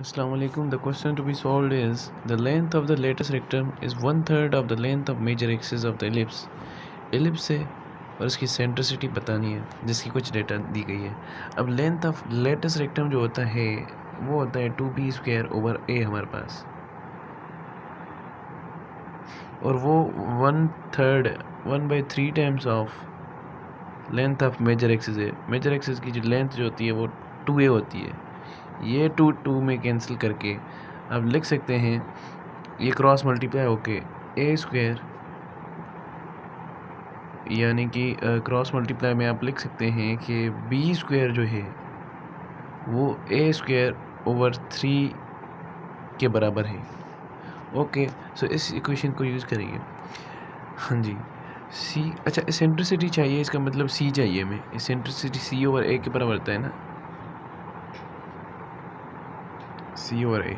Assalamualaikum. The question to be solved is the length of the lattice rectum is 1/3 of the length of major axis of the ellipse. ellipse है और इसकी centricity बतानी है जिसकी कुछ data दी गई है। अब लेंथ ऑफ लेटिस रेक्टम जो होता है वो होता है 2b² ओवर a हमारे पास, और वो 1/3 1/3 times of length of major axis है। मेजर एक्सिस की जो लेंथ जो होती है वो 2a होती है। ये 2 में कैंसिल करके अब लिख सकते हैं, ये क्रॉस मल्टीप्लाई होके a² यानी कि क्रॉस मल्टीप्लाई में आप लिख सकते हैं कि b² जो है वो a² ओवर 3 के बराबर है। ओके, सो इस इक्वेशन को यूज़ करेंगे। हाँ जी, सी, अच्छा एसेंट्रिसिटी चाहिए, इसका मतलब सी चाहिए हमें। एसेंट्रिसिटी सी ओवर ए के बराबर होता है ना, सी ओवर ए।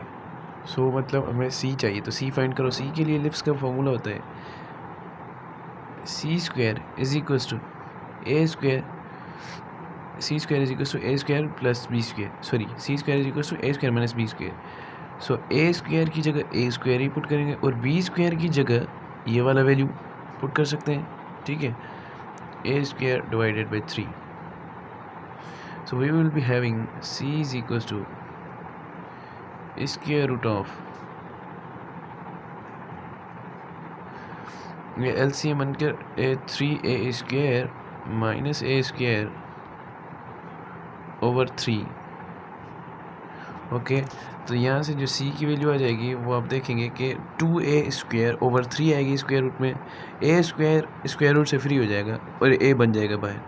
सो मतलब हमें सी चाहिए, तो सी फाइंड करो। सी के लिए एलिप्स का फॉर्मूला होता है c² is equal to a², c² is equal to a² plus b², sorry c² is equal to a² minus b²। So a² की जगह a² ही पुट करेंगे और b² की जगह ये वाला वैल्यू पुट कर सकते हैं, ठीक है, a² divided by 3। So we will be having c is equal to square root of, ये एलसीएम बनकर 3a² minus a² over 3। Okay, तो यहाँ से जो c की वैल्यू आ जाएगी वो आप देखेंगे कि 2a² ओवर 3 आएगी स्क्वायर रूट में। a² स्क्वायर रूट से फ्री हो जाएगा और a बन जाएगा बाहर,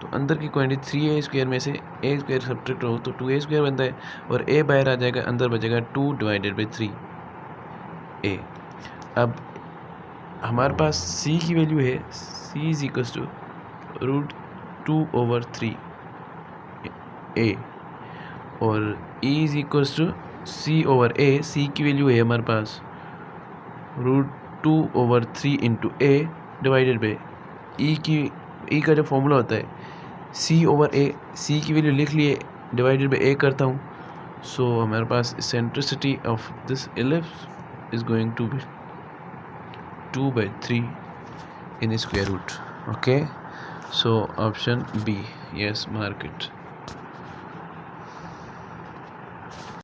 तो अंदर की क्वांटिटी 3a² में से a² सब्ट्रैक्ट हो तो 2a² बनता है और a बाहर आ जाएगा, अंदर बचेगा 2 डिवाइडेड बाई 3a। अब हमारे पास c की वैल्यू है, c is equal to √2 over 3a और e is equal to c over a। c की वैल्यू है हमारे पास √2 over 3 into a divided by e का जो फॉर्मूला होता है c ओवर a। c की वैल्यू लिख लिए, डिवाइडेड बाई a करता हूँ। सो हमारे पास eccentricity of this ellipse is going to be 2/3 in square root. Okay, so option B, yes, mark it.